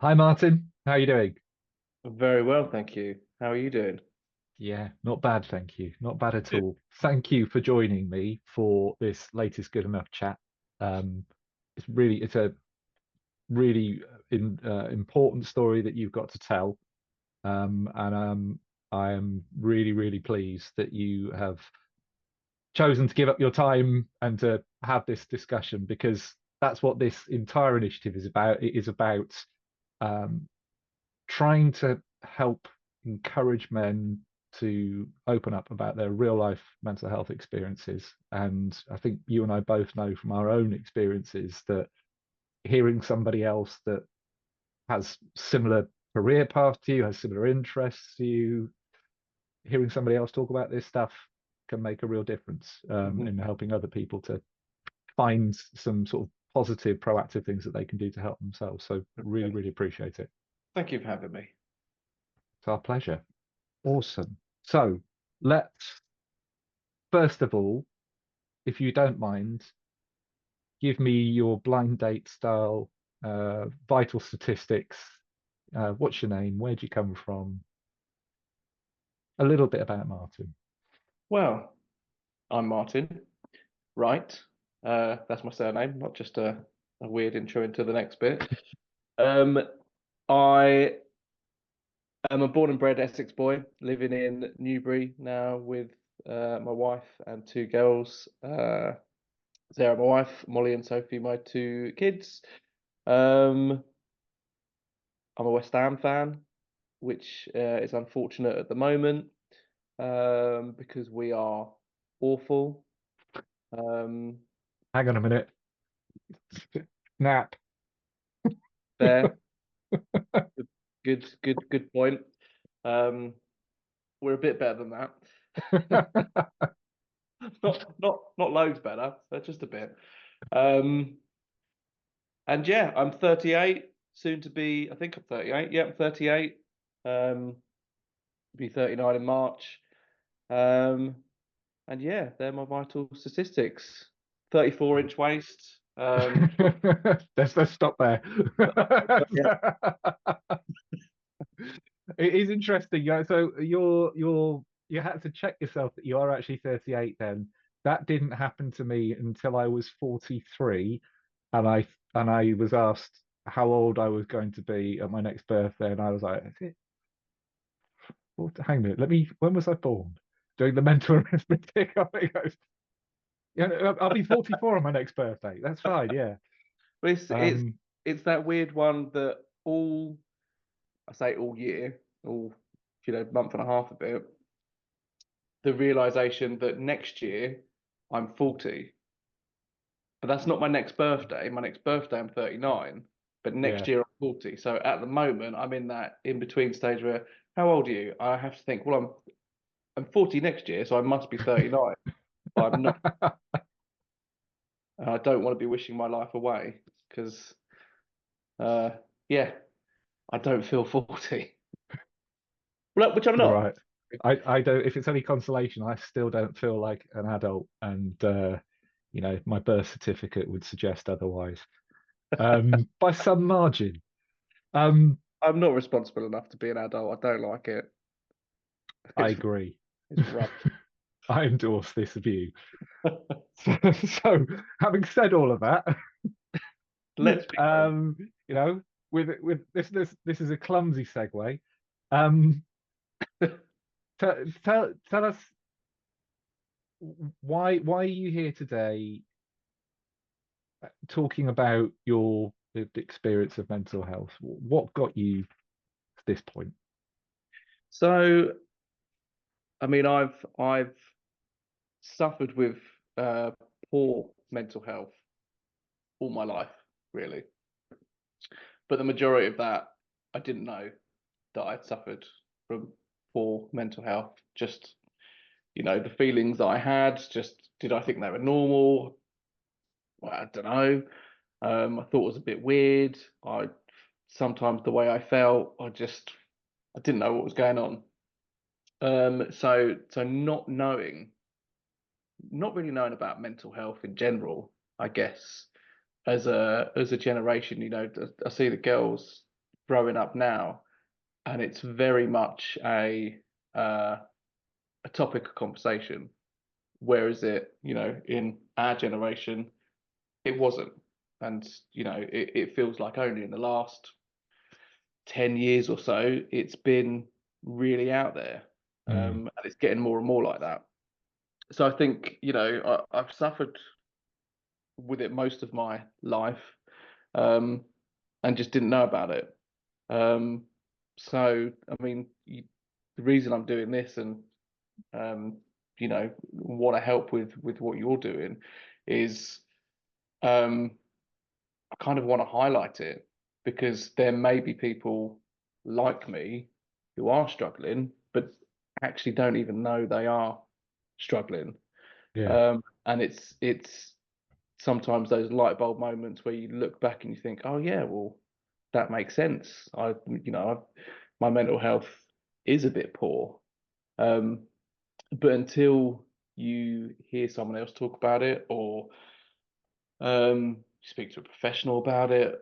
Hi Martin, how are you doing? Very well, thank you. How are you doing? Yeah, not bad, thank you. Not bad at Good. all. Thank you for joining me for this latest Good Enough chat. Um, it's a really important story that you've got to tell. And I am really pleased that you have chosen to give up your time and to have this discussion because that's what this entire initiative is about. It is about um, trying to help encourage men to open up about their real life mental health experiences. And I think you and I both know from our own experiences that hearing somebody else that has similar career path to you, has similar interests to you, hearing somebody else talk about this stuff can make a real difference Mhm. in helping other people to find some sort of positive, proactive things that they can do to help themselves. So really appreciate it. Thank you for having me. It's our pleasure. Awesome. So let's first of all, if you don't mind, give me your blind date style, vital statistics. What's your name? Where'd you come from? A little bit about Martin. Well, I'm Martin Wright. That's my surname, not just a weird intro into the next bit. Um, I am a born and bred Essex boy, living in Newbury now with my wife and two girls. Sarah, my wife, Molly and Sophie, my two kids. Um, I'm a West Ham fan, which is unfortunate at the moment. Because we are awful. Um, Hang on a minute. Nap. there, good point. Um, we're a bit better than that. Not loads better, but just a bit. Um, and yeah, I'm 38, soon to be. I think I'm 38. Yeah, I'm 38. Be 39 in March. Um, and yeah, they're my vital statistics. 34-inch waist. Let's stop there. Yeah. It is interesting. Yeah, so you had to check yourself that you are actually 38 then. That didn't happen to me until I was 43 and I was asked how old I was going to be at my next birthday and I was like, is it hang a minute, when was I born? Doing the mental arithmetic, I think yeah, I'll be 44 on my next birthday. That's fine, yeah. But Um, it's that weird one that I say all year, all month and a half of it, the realization that next year I'm 40, but that's not my next birthday. My next birthday I'm 39, but next yeah. year I'm 40. So at the moment I'm in that in between stage where how old are you? I have to think, well I'm 40 next year, so I must be 39. But I'm not, and I don't want to be wishing my life away because uh yeah, I don't feel 40. Well, which I'm not. Right. I don't, if it's any consolation, I still don't feel like an adult. And, my birth certificate would suggest otherwise, by some margin. Um, I'm not responsible enough to be an adult. I don't like it. I It's agree. it's rough. I endorse this view. So, having said all of that, Let's be going. um, you know, with this is a clumsy segue. Um, tell us why are you here today talking about your lived experience of mental health. What got you to this point? So, I mean, I've suffered with uh, poor mental health all my life, really. But the majority of that, I didn't know that I'd suffered from poor mental health. Just, the feelings that I had, just did I think they were normal? Well, I don't know. I thought it was a bit weird. I sometimes the way I felt, I didn't know what was going on. So not really knowing about mental health in general, I guess, as a generation, I see the girls. growing up now, and it's very much a topic of conversation. Whereas in our generation, it wasn't. And, it feels like only in the last 10 years or so, it's been really out there. Mm. And it's getting more and more like that. So I think, I've suffered with it most of my life, um, and just didn't know about it. Um, so, I mean, the reason I'm doing this and um, want to help with what you're doing is I kind of want to highlight it because there may be people like me who are struggling, but actually don't even know they are struggling. Yeah. And it's sometimes those light bulb moments where you look back and you think, oh yeah, well that makes sense. My mental health is a bit poor. Um, but until you hear someone else talk about it or speak to a professional about it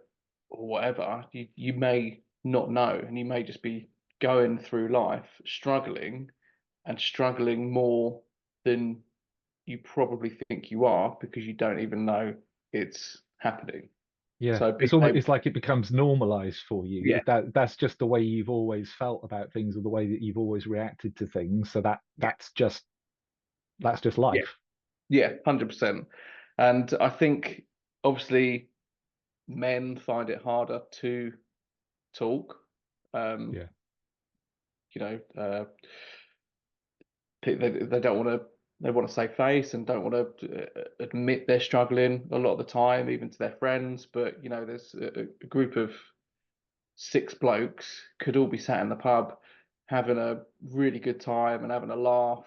or whatever, you may not know, and you may just be going through life struggling and struggling more than you probably think you are because you don't even know it's happening. Yeah, So it's being almost, able, it's like it becomes normalized for you. yeah, That's just the way you've always felt about things, or the way that you've always reacted to things. So yeah, that's just yeah, life. yeah, 100%. And I think obviously men find it harder to talk. Um, Yeah, you know, they don't want to they want to save face and don't want to admit they're struggling a lot of the time, even to their friends. But there's a group of six blokes could all be sat in the pub having a really good time and having a laugh,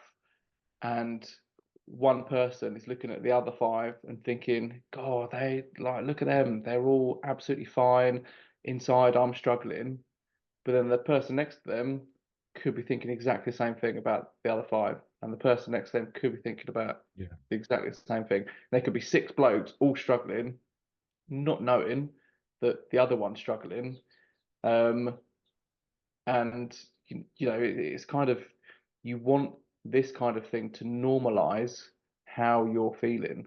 and one person is looking at the other five and thinking, God, they like look at them, they're all absolutely fine. Inside, I'm struggling. But then the person next to them could be thinking exactly the same thing about the other five, and the person next to them could be thinking about yeah, exactly the same thing. There could be six blokes all struggling, not knowing that the other one's struggling. Um, and it's kind of you want this kind of thing to normalize how you're feeling,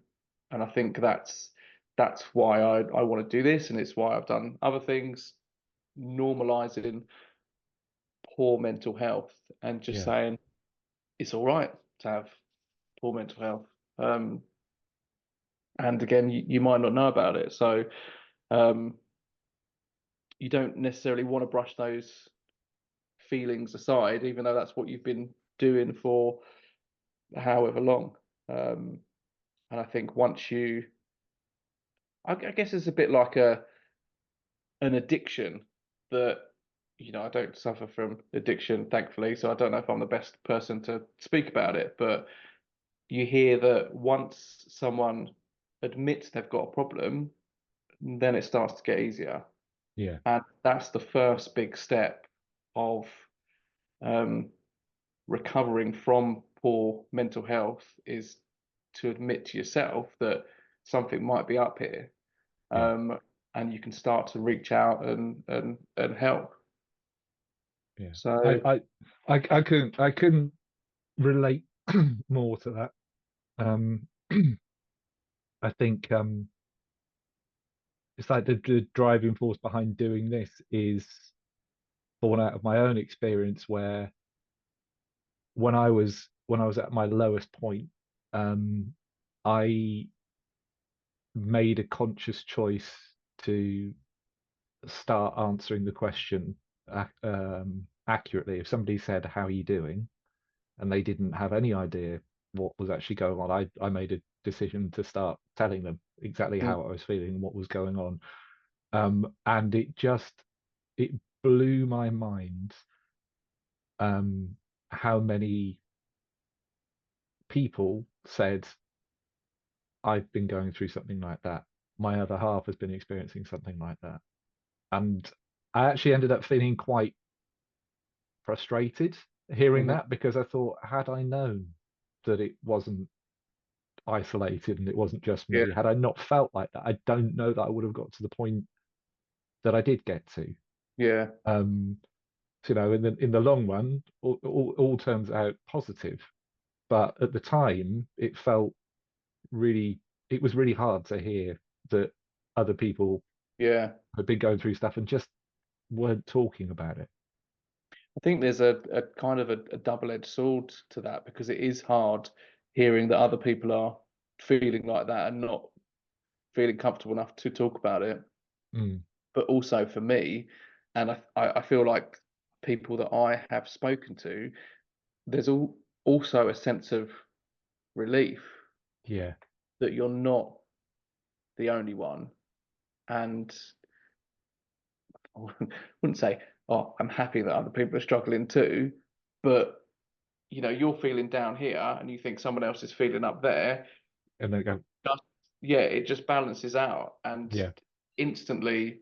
and I think that's why I want to do this, and it's why I've done other things, normalizing poor mental health and just yeah, saying it's all right to have poor mental health. Um, and again, you might not know about it, so um, you don't necessarily want to brush those feelings aside, even though that's what you've been doing for however long. Um, and I think I guess it's a bit like an addiction that I don't suffer from addiction, thankfully, so I don't know if I'm the best person to speak about it, but you hear that once someone admits they've got a problem, then it starts to get easier. yeah, And that's the first big step of um, recovering from poor mental health is to admit to yourself that something might be up here. yeah, Um, and you can start to reach out and help. yeah. So I couldn't relate more to that. Um, I think it's like the driving force behind doing this is born out of my own experience, where when I was at my lowest point, um, I made a conscious choice to start answering the question accurately. If somebody said, "How are you doing?" and they didn't have any idea what was actually going on, I made a decision to start telling them exactly mm, how I was feeling and what was going on. And it blew my mind, um, how many people said, "I've been going through something like that. My other half has been experiencing something like that." And I actually ended up feeling quite frustrated hearing mhm, that, because I thought, had I known that it wasn't isolated and it wasn't just yeah, me, had I not felt like that, I don't know that I would have got to the point that I did get to. Yeah. You know, in the long run, all turns out positive. But at the time, really, it was really hard to hear that other people Yeah. had been going through stuff and just weren't talking about it. I think there's a kind of a double-edged sword to that because it is hard hearing that other people are feeling like that and not feeling comfortable enough to talk about it. Mm, But also for me, and I feel like people that I have spoken to, there's also a sense of relief yeah, that you're not the only one. And I wouldn't say, oh, I'm happy that other people are struggling too, but you're feeling down here and you think someone else is feeling up there. and they go, Just, yeah, it just balances out and yeah, instantly,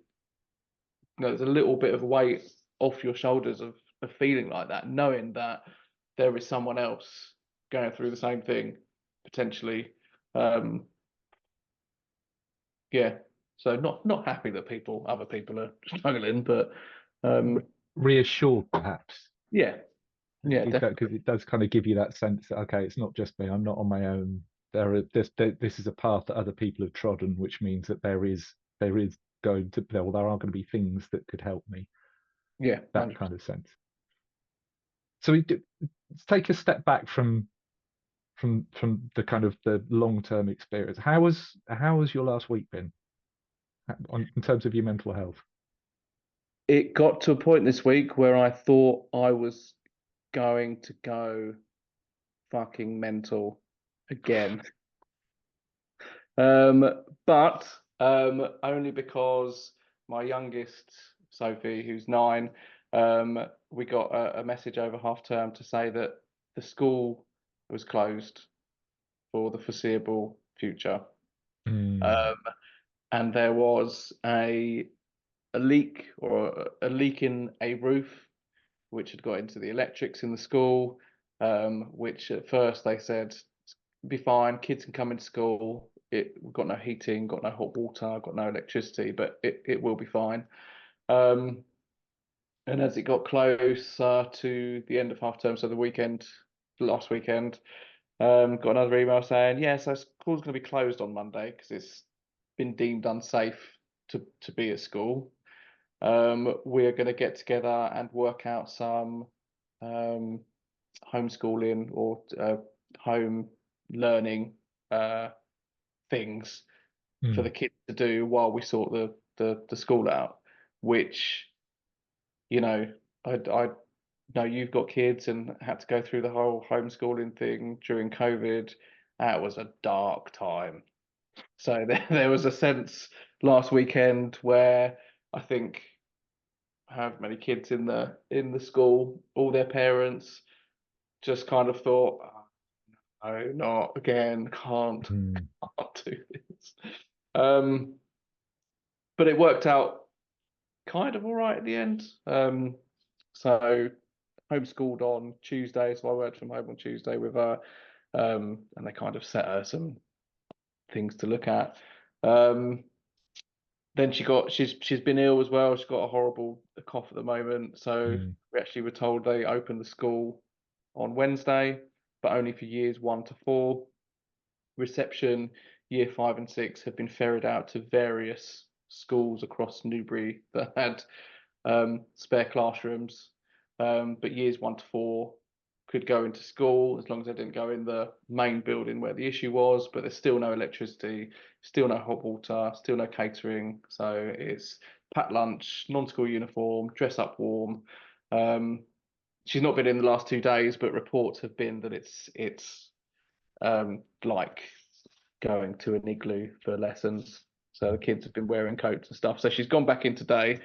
there's a little bit of weight off your shoulders of feeling like that, knowing that there is someone else going through the same thing potentially. Um, yeah, so not happy that other people are struggling, but re- um, reassured perhaps. yeah, yeah, Because definitely, it does kind of give you that sense that okay, it's not just me. I'm not on my own. This is a path that other people have trodden, which means that there is there are going to be things that could help me. yeah, That 100%. kind of sense. So let's take a step back from the kind of the long term experience. How has your last week been in terms of your mental health? It got to a point this week where I thought I was going to go fucking mental again. But only because my youngest, Sophie, who's 9, we got a message over half term to say that the school was closed for the foreseeable future. Mm, Um, and there was a leak or a leak in a roof which had got into the electrics in the school, which at first they said be fine, kids can come into school. We've got no heating, got no hot water, got no electricity, but it will be fine. Um, and as it got closer to the end of half term, so last weekend, got another email saying, yeah, so school's going to be closed on Monday because it's been deemed unsafe to be at school. We're going to get together and work out some um, homeschooling or home learning uh, things for mm, the kids to do while we sort the school out. Which you know, I know you've got kids and had to go through the whole homeschooling thing during COVID. That was a dark time. So there was a sense last weekend where I think however many kids in the school, all their parents just kind of thought, oh, no, not again, mm, can't do this. Um, but it worked out kind of all right at the end. So homeschooled on Tuesday, so I worked from home on Tuesday with her, and they kind of set her some things to look at. Um, then she's been ill as well. She's got a horrible cough at the moment. So mm, we actually were told they opened the school on Wednesday, but only for years 1 to 4. Reception, year 5 and 6 have been ferried out to various schools across Newbury that had spare classrooms. But years 1 to 4 could go into school as long as they didn't go in the main building where the issue was. But there's still no electricity, still no hot water, still no catering. So it's packed lunch, non-school uniform, dress up warm. Um, she's not been in the last 2 days, but reports have been that it's like going to an igloo for lessons. So the kids have been wearing coats and stuff. So she's gone back in today,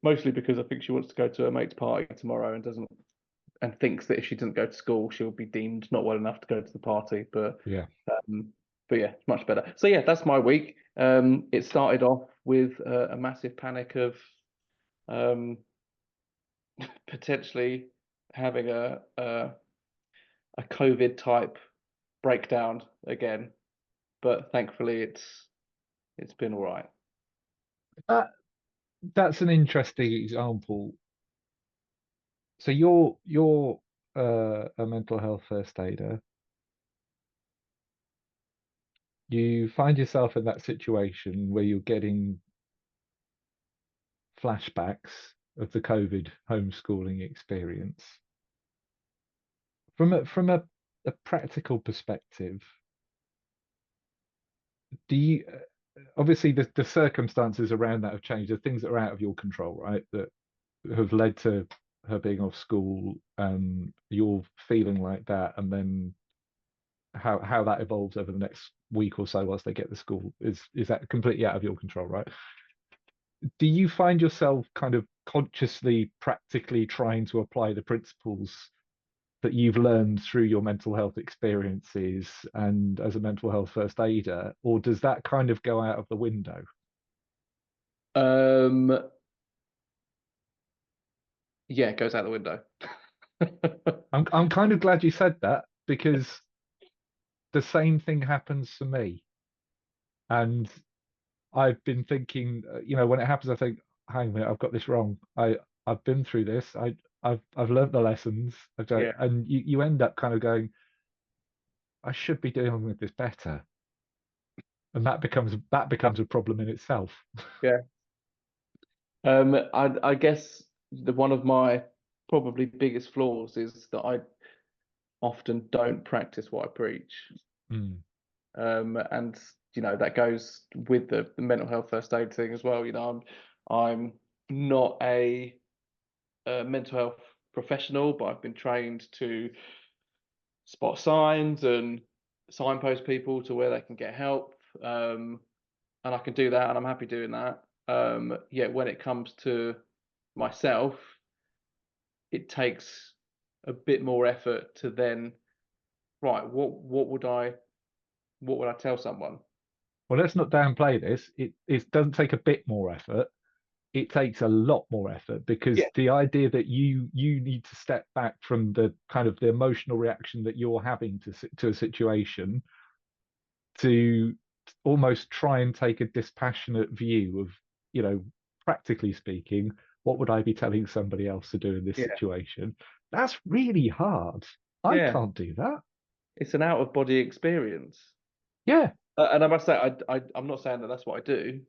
mostly because I think she wants to go to her mate's party tomorrow and thinks that if she doesn't go to school, she'll be deemed not well enough to go to the party. yeah. Um, but yeah, it's much better. So yeah, that's my week. It started off with a massive panic of um, potentially having a COVID type breakdown again, but thankfully it's been all right. that's an interesting example. So you're a mental health first aider. You find yourself in that situation where you're getting flashbacks of the COVID homeschooling experience. From a practical perspective, do you obviously the circumstances around that have changed. The things that are out of your control, right? That have led to her being off school and you're feeling like that, and then how that evolves over the next week or so whilst they get to school is that completely out of your control, right? Do you find yourself kind of consciously, practically trying to apply the principles that you've learned through your mental health experiences and as a mental health first aider, or does that kind of go out of the window? Um, yeah, it goes out the window. I'm kind of glad you said that because the same thing happens for me. And I've been thinking, when it happens, I think, hang on a minute, I've got this wrong. I've been through this. I've learned the lessons. Yeah, And you end up kind of going, I should be dealing with this better, and that becomes a problem in itself. yeah. I guess the one of my probably biggest flaws is that I often don't practice what I preach. Mm. And that goes with the mental health first aid thing as well. I'm not a mental health professional, but I've been trained to spot signs and signpost people to where they can get help. And I can do that, and I'm happy doing that. Yet when it comes to myself, it takes a bit more effort to then, right, what would I tell someone? Well, let's not downplay this. It doesn't take a bit more effort. It takes a lot more effort because Yeah, the idea that you need to step back from the kind of the emotional reaction that you're having to a situation to almost try and take a dispassionate view of, you know, practically speaking, what would I be telling somebody else to do in this yeah, situation? That's really hard. I yeah. can't do that. It's an out of body experience. Yeah, And I must say, I'm not saying that that's what I do.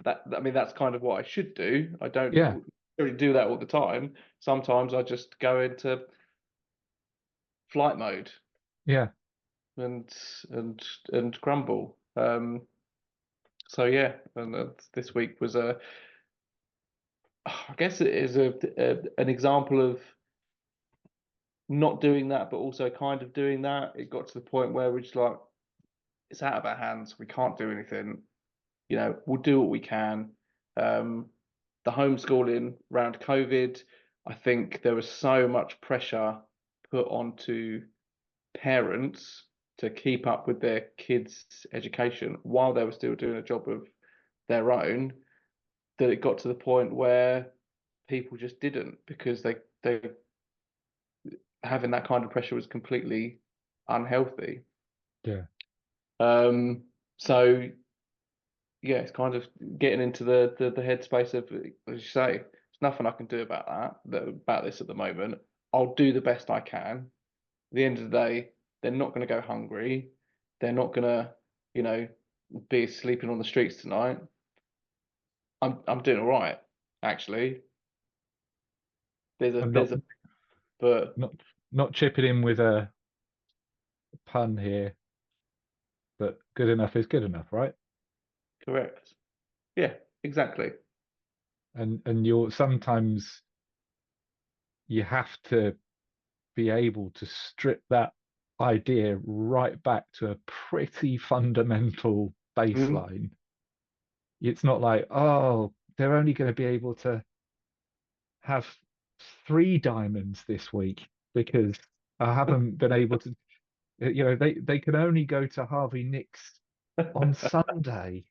I mean, that's kind of what I should do. I don't yeah, really do that all the time. Sometimes I just go into flight mode yeah. and and and crumble. So yeah, and this week was I guess it is an example of not doing that, but also kind of doing that. It got to the point where we're just like, it's out of our hands. We can't do anything. We'll do what we can. Um, the homeschooling around COVID, I think there was so much pressure put onto parents to keep up with their kids' education while they were still doing a job of their own, that it got to the point where people just didn't, because they having that kind of pressure was completely unhealthy. Yeah. Um, so yeah, it's kind of getting into the headspace of, as you say, there's nothing I can do about this at the moment. I'll do the best I can. At the end of the day, they're not going to go hungry. They're not going to, you know, be sleeping on the streets tonight. I'm doing all right, actually. There's a I'm not there's a but not not chipping in with a pun here, but good enough is good enough, right? correct. Yeah, exactly. And you're sometimes you have to be able to strip that idea right back to a pretty fundamental Mhm. baseline. It's not like, oh, they're only going to be able to have three diamonds this week because I haven't been able to, they can only go to Harvey Nicks on Sunday,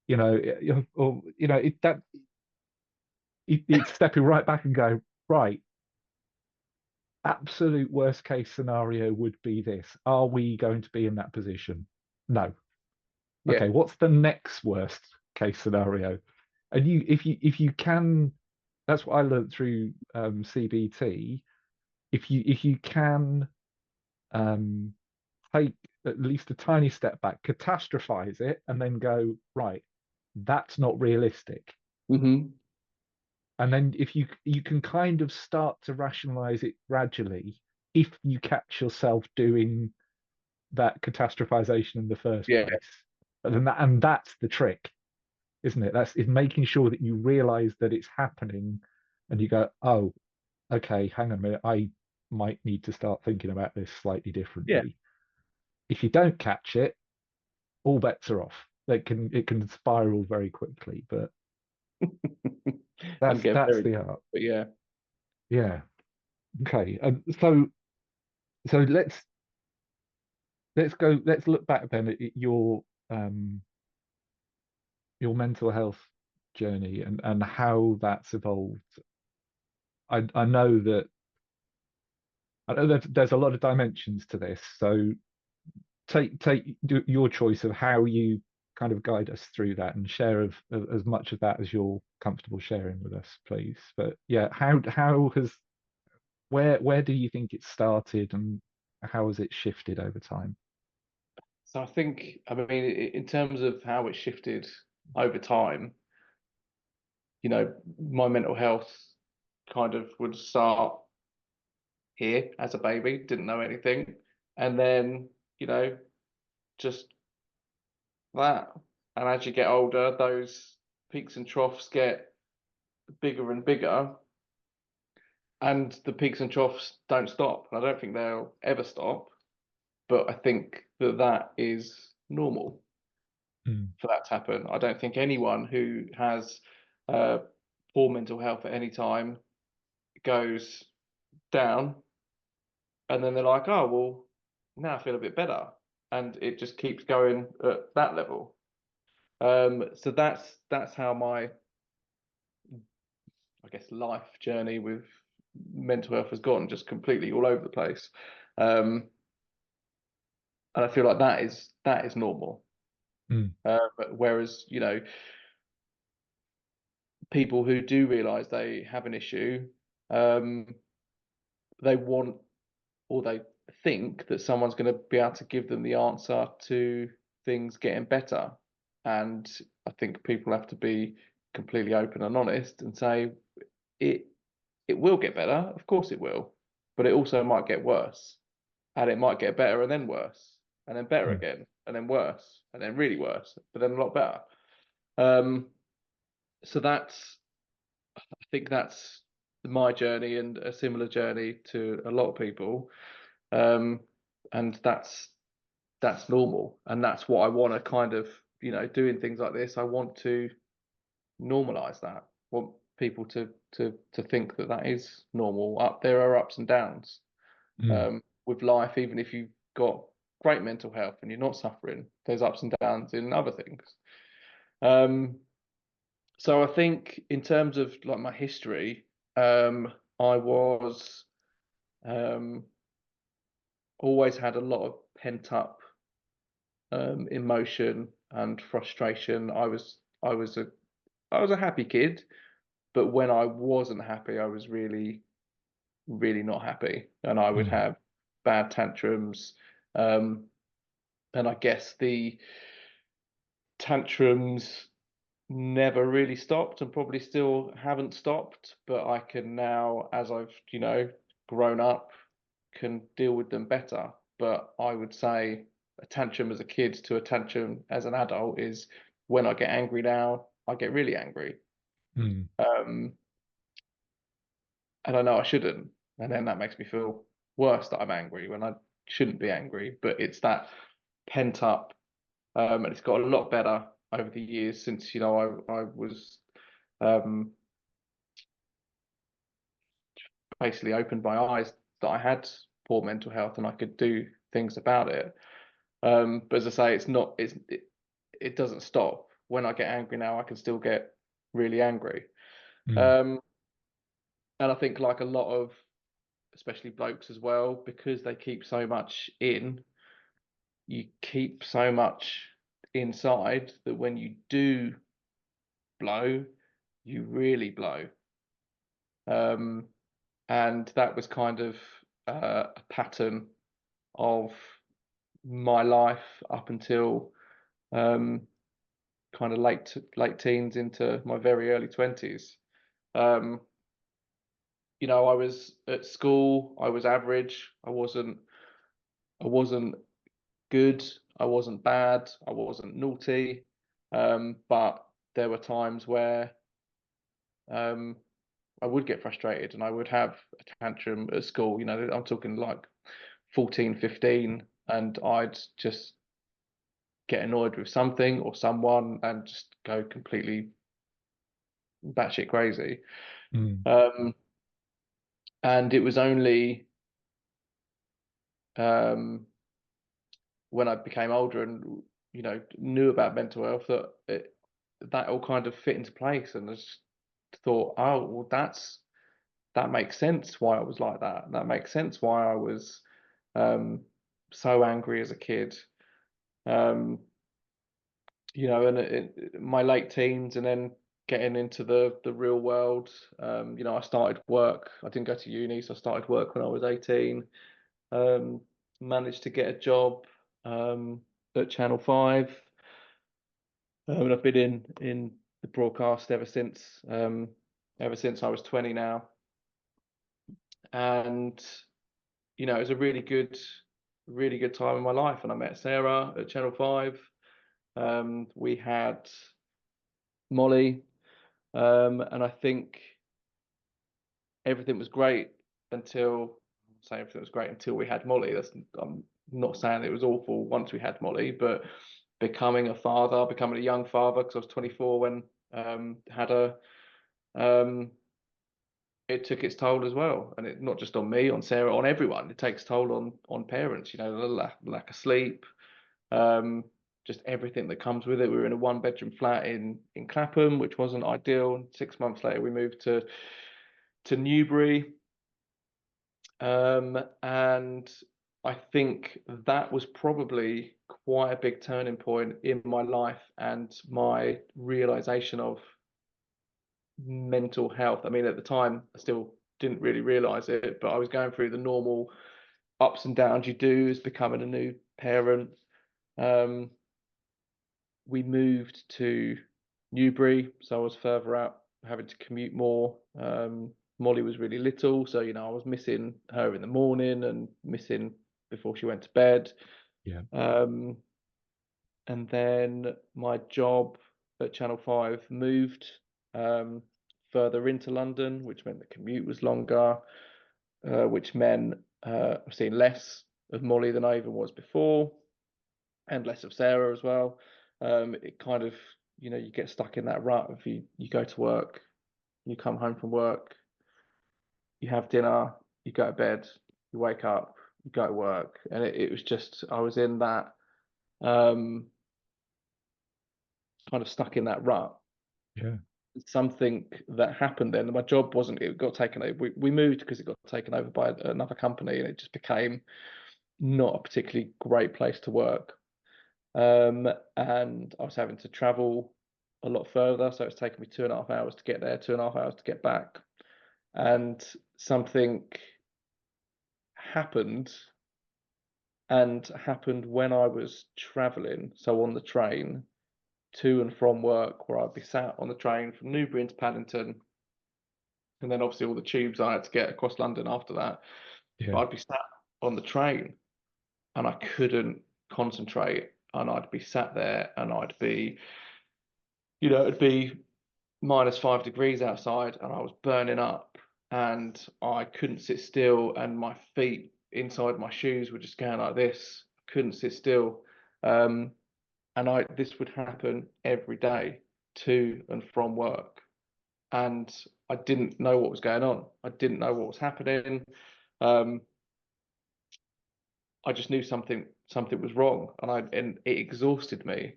or it's stepping right back and go, right, absolute worst case scenario would be this. Are we going to be in that position? No. Yeah, Okay, what's the next worst case scenario? And if you can, that's what I learned through CBT. If you can um, take at least a tiny step back, catastrophize it, and then go, right, that's not realistic. Hmm. And then if you can kind of start to rationalize it gradually, if you catch yourself doing that catastrophization in the first Yeah. place. And that's the trick, isn't it? That's is making sure that you realize that it's happening and you go, oh, okay, hang on a minute, I might need to start thinking about this slightly Yeah. differently. If you don't catch it, all bets are off. It can spiral very quickly, but And that's get that's very, the art. but yeah. Yeah. Okay. So let's go. Let's look back then at um your mental health journey and how that's evolved. I know that there's a lot of dimensions to this. So your choice of how you kind of guide us through that and share of as much of that as you're comfortable sharing with us, please. But yeah, how has where do you think it started and how has it shifted over time? So I think, I mean, in terms of how it shifted over time, my mental health kind of would start here as a baby, didn't know anything. And then, you know, just that. And as you get older, those peaks and troughs get bigger and bigger. And the peaks and troughs don't stop. I don't think they'll ever stop. But I think that that is normal Mm, for that to happen. I don't think anyone who has uh, poor mental health at any time goes down and then they're like, oh, well, now I feel a bit better. And it just keeps going at that level. So that's how my, I guess, life journey with mental health has gone, just completely all over the place. Um, and I feel like that is normal. mm, Whereas, people who do realize they have an issue, um, they want or they think that someone's going to be able to give them the answer to things getting better. And I think people have to be completely open and honest and say it it will get better, of course it will, but it also might get worse, and it might get better and then worse, and then better mm, again, and then worse, and then really worse, but then a lot better. Um, so I think that's my journey and a similar journey to a lot of people. Um, and that's normal. And that's what I want to kind of, doing things like this, I want to normalize that. I want people to think that that is normal. There are ups and downs mm, with life, even if you've got great mental health and you're not suffering, there's ups and downs in other things. Um, so I think in terms of like my history, I was um, always had a lot of pent up emotion and frustration. I was a happy kid, but when I wasn't happy, I was really really not happy, and I would mm, have bad tantrums. Um, and I guess the tantrums never really stopped and probably still haven't stopped, but I can now, as I've, grown up, can deal with them better. But I would say a tantrum as a kid to a tantrum as an adult is when I get angry now, I get really angry. mm, Um, and I know I shouldn't. And then that makes me feel worse that I'm angry when I shouldn't be angry. But it's that pent up, and it's got a lot better over the years since, I was um, basically opened my eyes that I had poor mental health and I could do things about it. But as I say, it doesn't stop. When I get angry now, I can still get really angry. mm, Um, and I think like a lot of, especially blokes as well, because they keep so much in, you keep so much inside that when you do blow, you really blow. Um, and that was kind of a pattern of my life up until um, kind of late teens into my very early 20s. Um, I was at school, I was average, I wasn't good, I wasn't bad, I wasn't naughty, but there were times where um, I would get frustrated and I would have a tantrum at school. I'm talking like 14, 15, and I'd just get annoyed with something or someone and just go completely batshit crazy. Mm. Um, and it was only um, when I became older and knew about mental health that all kind of fit into place, and I just thought, oh well, that makes sense why I was like that. That makes sense why I was um, so angry as a kid. Um, my late teens, and then getting into the real world. I started work. I didn't go to uni, so I started work when I was 18. Um, Managed to get a job at Channel 5. And I've been in the broadcast ever since I was 20 now. And it was a really good time in my life. And I met Sarah at Channel 5. We had Molly, and I think everything was great until say everything was great until we had Molly. I'm not saying it was awful once we had Molly, but becoming a young father, because I was 24 when had her, um, it took its toll as well, and it not just on me, on Sarah, on everyone. It takes toll on parents. The lack of sleep, um, just everything that comes with it. We were in a one-bedroom flat in Clapham, which wasn't ideal. And 6 months later, we moved to Newbury, and I think that was probably quite a big turning point in my life and my realization of mental health. I mean, at the time, I still didn't really realize it, but I was going through the normal ups and downs you do as becoming a new parent. Um, we moved to Newbury, so I was further out, having to commute more. Molly was really little, so I was missing her in the morning and missing before she went to bed. Yeah. Um, and then my job at Channel 5 moved um, further into London, which meant the commute was longer, which meant I've seen less of Molly than I even was before, and less of Sarah as well. It kind of, you get stuck in that rut. If you go to work, you come home from work, you have dinner, you go to bed, you wake up, you go to work, and it was just I was in that um, kind of stuck in that rut. Yeah. Something that happened then. My job wasn't. It got taken over. We moved because it got taken over by another company, and it just became not a particularly great place to work. And I was having to travel a lot further, so it's taken me 2.5 hours to get there, 2.5 hours to get back. And something happened, and happened when I was traveling, so on the train to and from work, where I'd be sat on the train from Newbury into Paddington, and then obviously all the tubes I had to get across London after that. But Yeah. I'd be sat on the train and I couldn't concentrate, and I'd be sat there and it'd be -5 degrees outside and I was burning up and I couldn't sit still, and my feet inside my shoes were just going like this. Couldn't sit still. Um, and this would happen every day to and from work. And I didn't know what was going on. I didn't know what was happening. Um, I just knew something was wrong, and it exhausted me.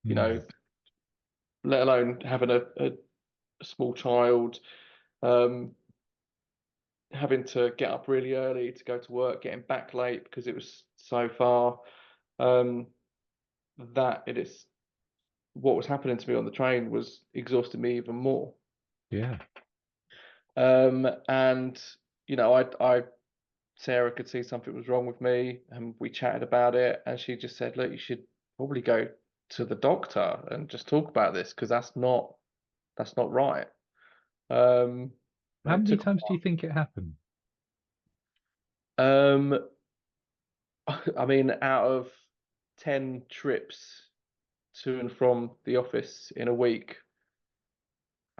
You Mm. know, let alone having a small child, um, having to get up really early to go to work, getting back late because it was so far. Um, that it is what was happening to me on the train was exhausting me even more. Yeah. And I Sarah could see something was wrong with me, and we chatted about it, and she just said, "Look, you should probably go to the doctor and just talk about this because that's not right." Um, and How it many took. times do you think it happened? Um, I mean, out of 10 trips to and from the office in a week,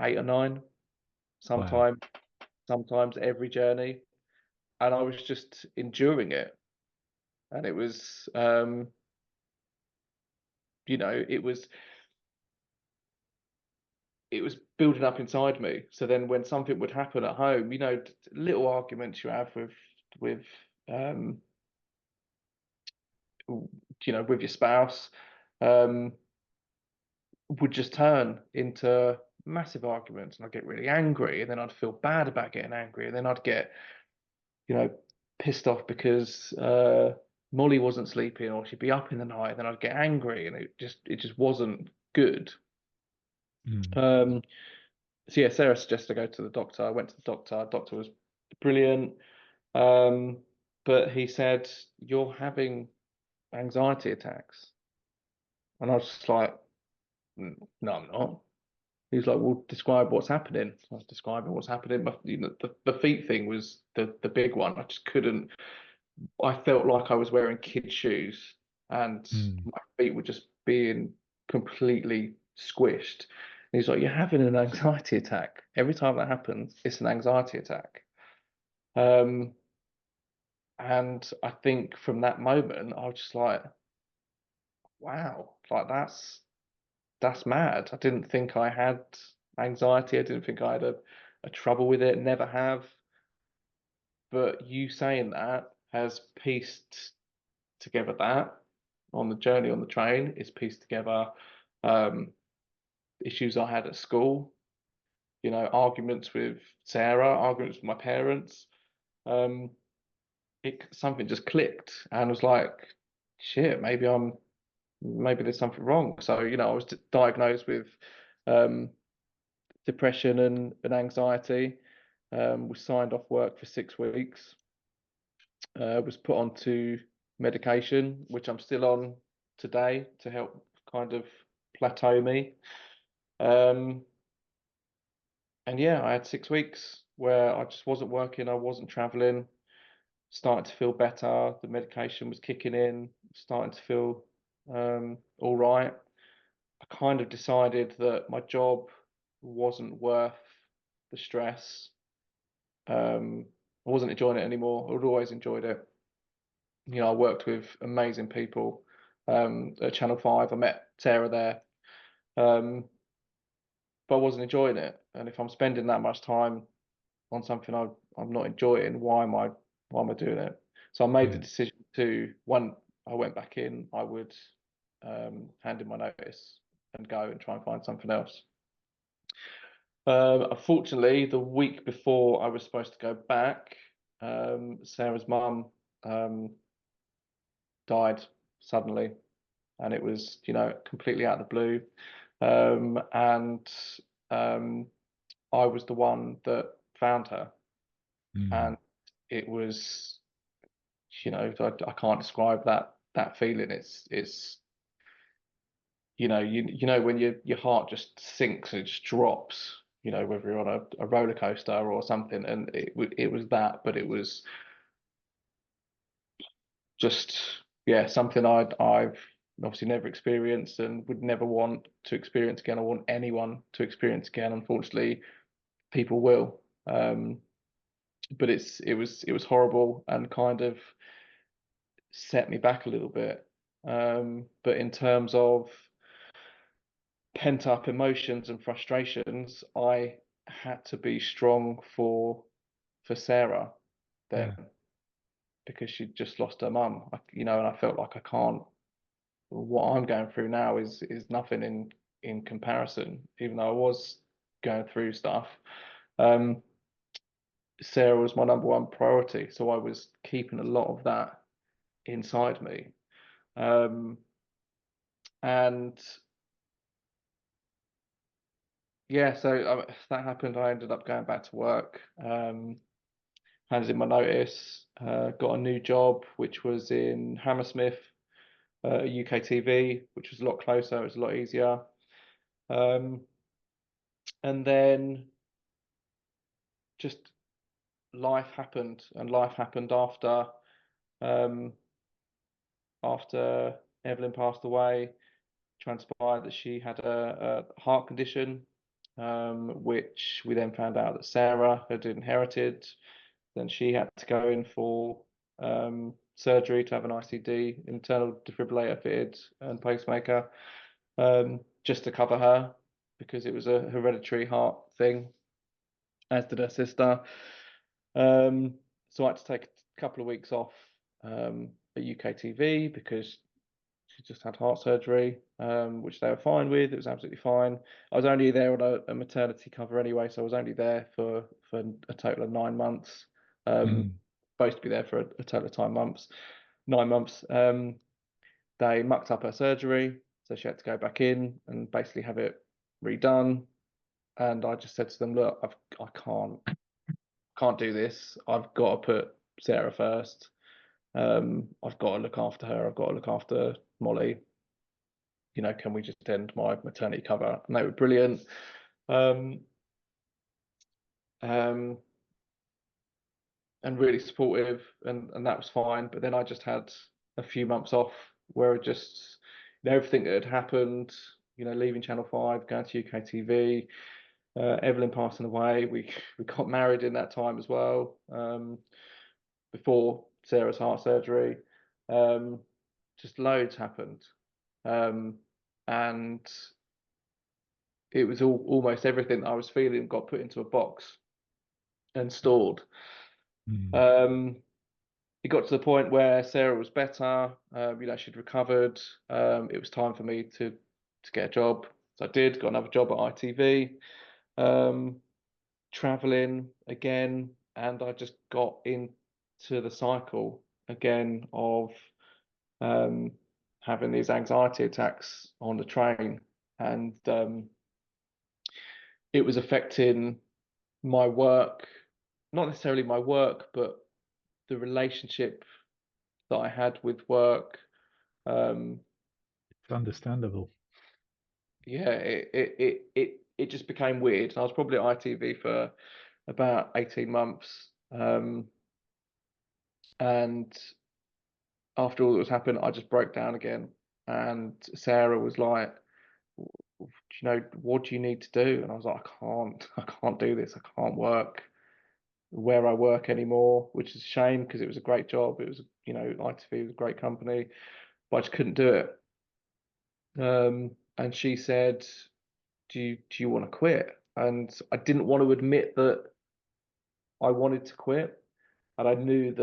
8 or 9, Wow. sometimes, sometimes every journey, and I was just enduring it, and you know, it was building up inside me. So then when something would happen at home, little arguments you have with um with your spouse, um would just turn into massive arguments, and I'd get really angry, and then I'd feel bad about getting angry, and then I'd get, you know, pissed off because Molly wasn't sleeping, or she'd be up in the night, and then I'd get angry, and it just wasn't good. Mm. Um so yeah, Sarah suggested I go to the doctor. I went to the doctor. Doctor was brilliant. Um, but he said, "You're having anxiety attacks." And I was just like, No, I'm not." He was like, "Well, describe what's happening." So I was describing what's happening. But, the feet thing was the big one. I just couldn't. I felt like I was wearing kid shoes, and Mm. my feet were just being completely squished. And he's like, "You're having an anxiety attack. Every time that happens, it's an anxiety attack." Um, and I think from that moment, I was just like, wow, like that's mad. I didn't think I had anxiety. I didn't think I had a trouble with it. Never have. But you saying that has pieced together that on the journey on the train. It's pieced together um, issues I had at school. Arguments with Sarah, arguments with my parents. Um, something just clicked and was like, shit, maybe there's something wrong. So, I was diagnosed with um, depression and anxiety. Was signed off work for 6 weeks. Was put onto medication, which I'm still on today to help kind of plateau me. Um, and yeah, I had 6 weeks where I just wasn't working, I wasn't traveling, starting to feel better. The medication was kicking in, starting to feel all right. I kind of decided that my job wasn't worth the stress. I wasn't enjoying it anymore. I'd always enjoyed it. I worked with amazing people at Channel 5. I met Sarah there, um, but I wasn't enjoying it. And if I'm spending that much time on something I'm not enjoying, why am I doing it? So I made the Yeah. decision to, when I went back in, I would hand in my notice and go and try and find something else. Unfortunately, the week before I was supposed to go back, Sarah's mum um, died suddenly, and it was, completely out of the blue. And um, I was the one that found her, Mm. and it was, I can't describe that feeling. It's when your heart just sinks and it just drops. Whether you're on a roller coaster or something, and it was that, but it was just, yeah, something I've obviously never experienced and would never want to experience again. I want anyone to experience again. Unfortunately, people will. But it was horrible and kind of set me back a little bit. But in terms of pent up emotions and frustrations, I had to be strong for Sarah then, Yeah. because she'd just lost her mum. And I felt like I can't. What I'm going through now is nothing in comparison, even though I was going through stuff. Um, Sarah was my number one priority, so I was keeping a lot of that inside me. Um, and yeah, so that happened. I ended up going back to work, handed in my notice, got a new job, which was in Hammersmith, UK TV, which was a lot closer. It was a lot easier. Um, and then just life happened, and life happened um, after Evelyn passed away. Transpired that she had a heart condition, which we then found out that Sarah had inherited. Then she had to go in for surgery to have an ICD, internal defibrillator fitted, and pacemaker, just to cover her because it was a hereditary heart thing, as did her sister. So I had to take a couple of weeks off at UK TV because she just had heart surgery, which they were fine with. It was absolutely fine. I was only there on a maternity cover anyway, so I was only there for a total of 9 months. Mm. Supposed to be there for a total of 9 months. 9 months. They mucked up her surgery, so she had to go back in and basically have it redone. And I just said to them, look, I can't do this. I've got to put Sarah first. I've got to look after her. I've got to look after Molly. Can we just end my maternity cover? And they were brilliant. Um, um, and really supportive, and that was fine. But then I just had a few months off where it just, everything that had happened, leaving Channel 5, going to UK TV, Evelyn passing away. We got married in that time as well, before Sarah's heart surgery. Um, just loads happened. Um, and it was almost everything I was feeling got put into a box and stored. Mm. Um, it got to the point where Sarah was better. She'd recovered. It was time for me to get a job. So I did. Got another job at ITV, traveling again, and I just got into the cycle again of um, having these anxiety attacks on the train, and it was affecting my work, not necessarily my work, but the relationship that I had with work. Um, It's understandable. yeah, it just became weird. I was probably at ITV for about 18 months. And after all that was happened, I just broke down again. And Sarah was like, what do you need to do? And I was like, I can't do this. I can't work where I work anymore, which is a shame because it was a great job. It was, ITV was a great company, but I just couldn't do it. And she said, do you want to quit? And I didn't want to admit that I wanted to quit. And I knew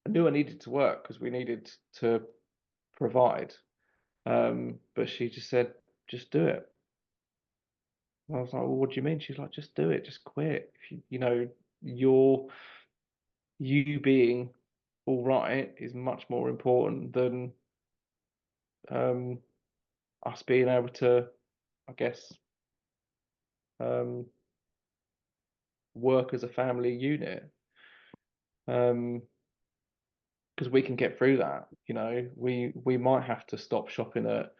I needed to work because we needed to provide. But she just said, just do it. And I was like, well, what do you mean? She's like, just do it, just quit. If your you being all right is much more important than um, us being able to, I guess, um, work as a family unit. Um, because we can get through that. We might have to stop shopping at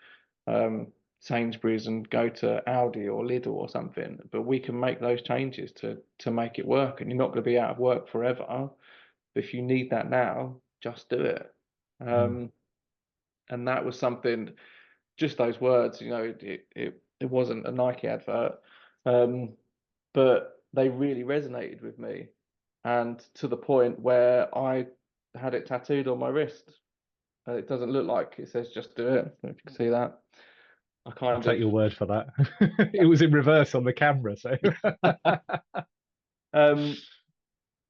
Sainsbury's and go to Audi or Lidl or something, but we can make those changes to make it work. And you're not going to be out of work forever. But if you need that now, just do it. Mm. Um, and that was something. Just those words, it wasn't a Nike advert, um, but they really resonated with me, and to the point where I had it tattooed on my wrist. And it doesn't look like it says just do it. If you can see that, I I'll kind take of your word for that. It was in reverse on the camera, so um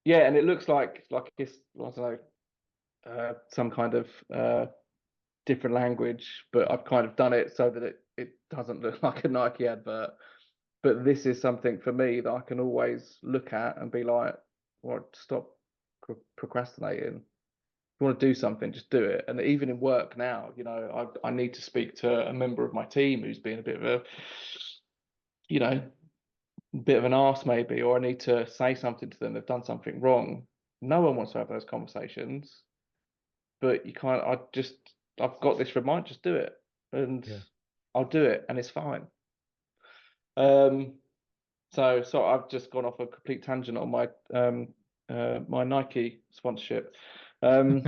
yeah, and it looks like it's, I don't know, some kind of different language, but I've kind of done it so that it doesn't look like a Nike advert. But this is something for me that I can always look at and be like, well, stop procrastinating. If you want to do something, just do it. And even in work now, I need to speak to a member of my team who's been a bit of a, bit of an arse maybe, or I need to say something to them, they've done something wrong. No one wants to have those conversations, but you can't. I've got this reminder, just do it, and Yeah. I'll do it, and it's fine. Um, so I've just gone off a complete tangent on my Nike sponsorship. Um,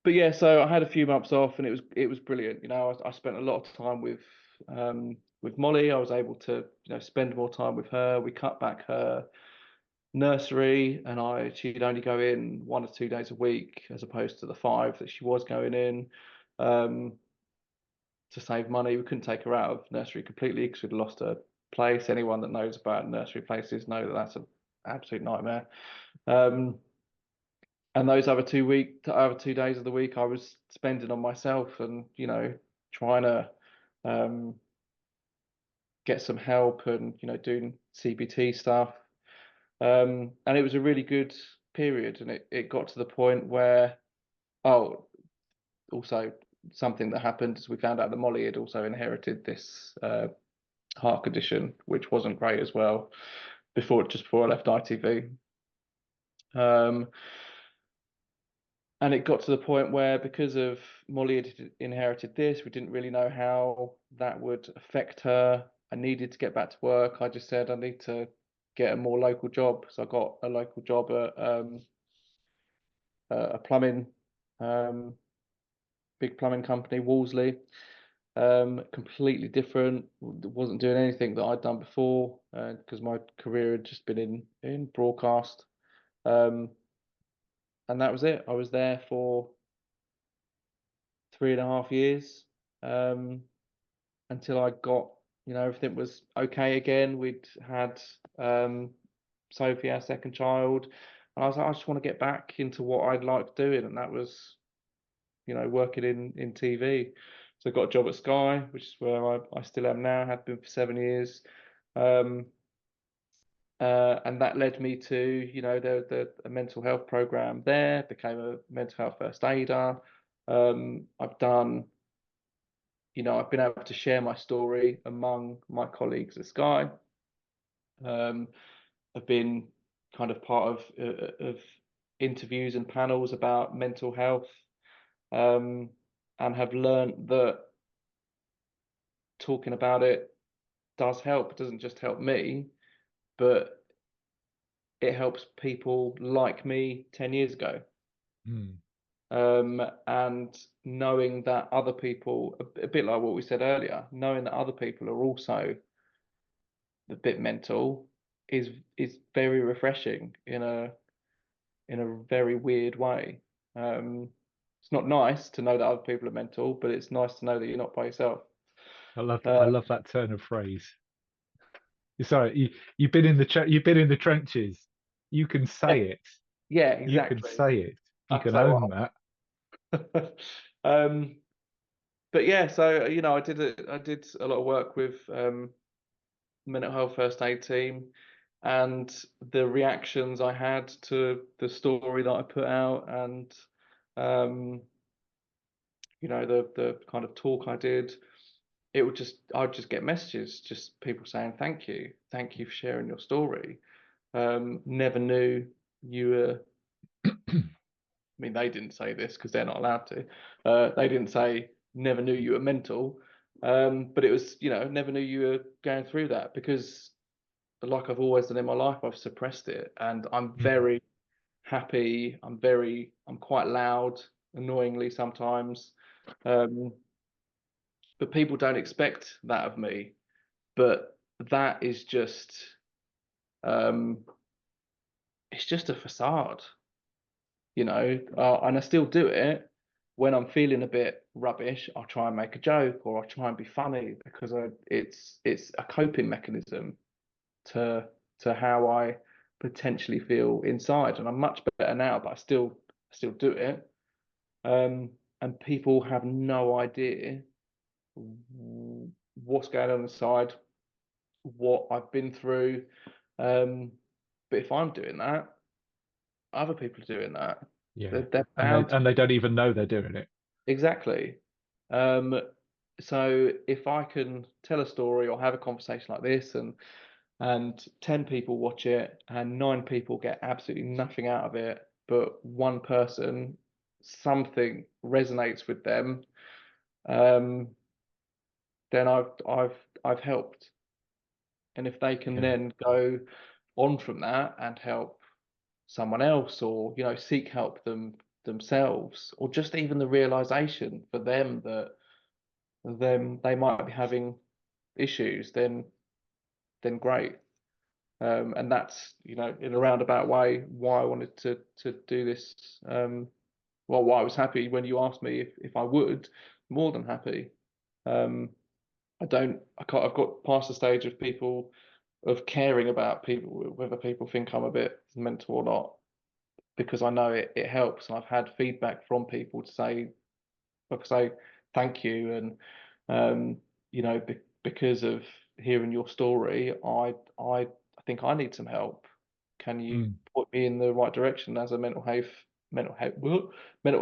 but yeah, so I had a few months off, and it was brilliant. I spent a lot of time with Molly. I was able to spend more time with her. We cut back her nursery, and she'd only go in 1 or 2 days a week as opposed to the five that she was going in. Um, to save money, we couldn't take her out of nursery completely because we'd lost her place. Anyone that knows about nursery places know that that's an absolute nightmare. Um, and those other 2 days of the week, I was spending on myself and trying to um, get some help and doing CBT stuff. And it was a really good period, and it got to the point where, oh, also something that happened is we found out that Molly had also inherited this heart condition, which wasn't great as well. Just before I left ITV, um, and it got to the point where because of Molly had inherited this, we didn't really know how that would affect her. I needed to get back to work. I just said I need to get a more local job, so I got a local job at a plumbing um, big plumbing company, Wolseley. Completely different. Wasn't doing anything that I'd done before because my career had just been in broadcast. Um, and that was it. I was there for 3.5 years um, until I got, everything was okay again. We'd had Sophie, our second child, and I was like, I just want to get back into what I'd like doing, and that was, working in TV. So I got a job at Sky, which is where I still am now, have been for 7 years. Um, and that led me to, the a mental health program there, became a mental health first aider. I've done, I've been able to share my story among my colleagues at Sky. Um, I've been kind of part of interviews and panels about mental health, um, and have learned that talking about it does help. It doesn't just help me, but it helps people like me 10 years ago. Mm. And knowing that other people, a bit like what we said earlier, knowing that other people are also a bit mental is very refreshing in a very weird way. It's not nice to know that other people are mental, but it's nice to know that you're not by yourself. I Uh, love that turn of phrase. Sorry, you've been in you've been in the trenches. You can yeah, say it. yeah, You can exactly. say it. You That's can so own that. what. Um, but yeah, so I did a lot of work with mental health first aid team, and the reactions I had to the story that I put out, and um, the kind of talk I did, I'd just get messages, just people saying thank you for sharing your story. Never knew you were. I mean, they didn't say this because they're not allowed to. They didn't say never knew you were mental, but it was never knew you were going through that because like I've always done in my life, I've suppressed it, and I'm Mm. very happy. I'm quite loud, annoyingly sometimes. Um, but people don't expect that of me. But that is um, it's just a facade, and I still do it when I'm feeling a bit rubbish. I'll try and make a joke or I'll try and be funny because it's a coping mechanism to how I potentially feel inside. And I'm much better now, but I still do it. And people have no idea what's going on inside, what I've been through. Um, but if I'm doing that, other people are doing that. Yeah, They're and they bound to be. don't even know they're doing it. Exactly. Um, So if I can tell a story or have a conversation like this, and 10 people watch it and 9 people get absolutely nothing out of it, but one person, something resonates with them, um, then I've helped. And if they can Yeah. then go on from that and help someone else, or seek help themselves, or just even the realization for them that they might be having issues, then great. And that's, in a roundabout way, why I wanted to do this. Well, why I was happy when you asked me if I would, more than happy. Um, I can't, I've got past the stage of people, of caring about people, whether people think I'm a bit mental or not, because I know it helps. And I've had feedback from people to say, thank you. And, because of hearing your story, I think I need some help. Can you Mm. put me in the right direction as a mental health, mental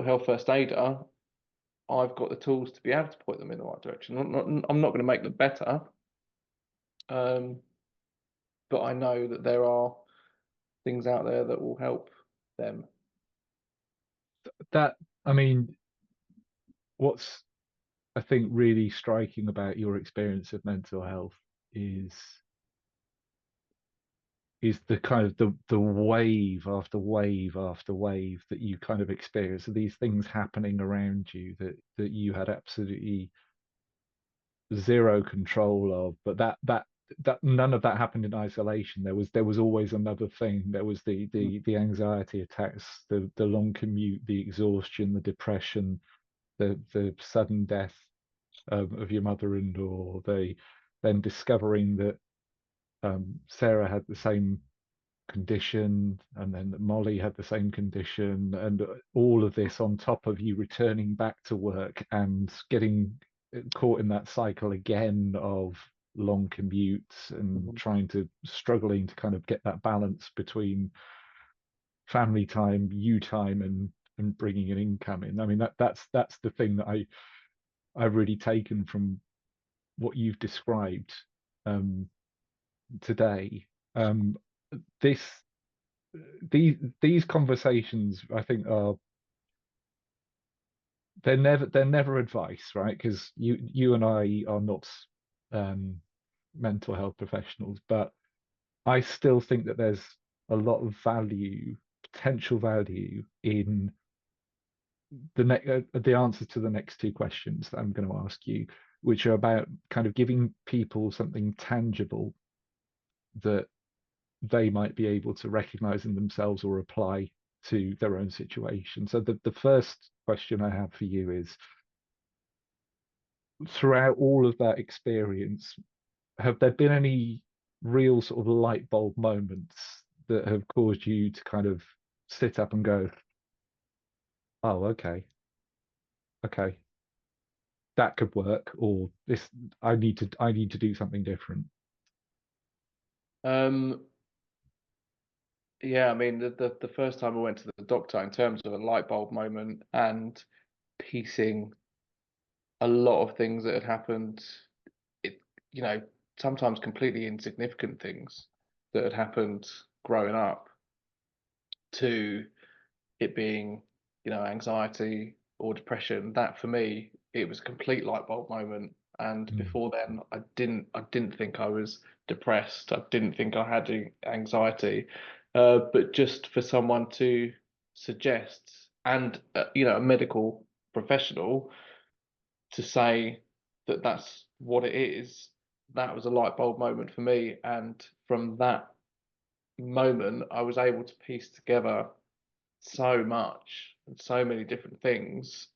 health first aider? I've got the tools to be able to point them in the right direction. I'm not going to make them better, um, but I know that there are things out there that will help them. That, I mean, what's I think really striking about your experience of mental health is the kind of the wave after wave after wave that you kind of experience of these things happening around you that you had absolutely zero control of, but that none of that happened in isolation. There was always another thing. There was the anxiety attacks, the long commute, the exhaustion, the depression, the sudden death of your mother-in-law, they then discovering that Sarah had the same condition, and then that Molly had the same condition, and all of this on top of you returning back to work and getting caught in that cycle again of long commutes and Mhm. struggling to kind of get that balance between family time, you time, and bringing an income in. I mean, that's the thing that I've really taken from what you've described um, today. Um, this these conversations, I think, are they're never advice, right? Because you and I are not um, mental health professionals, but I still think that there's a lot of potential value in the answer to the next two questions that I'm going to ask you, which are about kind of giving people something tangible that they might be able to recognize in themselves or apply to their own situation. So the first question I have for you is, throughout all of that experience, have there been any real sort of light bulb moments that have caused you to kind of sit up and go, oh, okay, that could work, or this, I need to do something different. Um, yeah, I mean, the first time I went to the doctor, in terms of a light bulb moment and piecing a lot of things that had happened, it, you know, sometimes completely insignificant things that had happened growing up, to it being, anxiety or depression. That, for me, it was a complete light bulb moment. And Mm, before then, I didn't think I was depressed. I didn't think I had anxiety. But just for someone to suggest, and a medical professional to say that that's what it is, that was a light bulb moment for me. And from that moment, I was able to piece together so much and so many different things.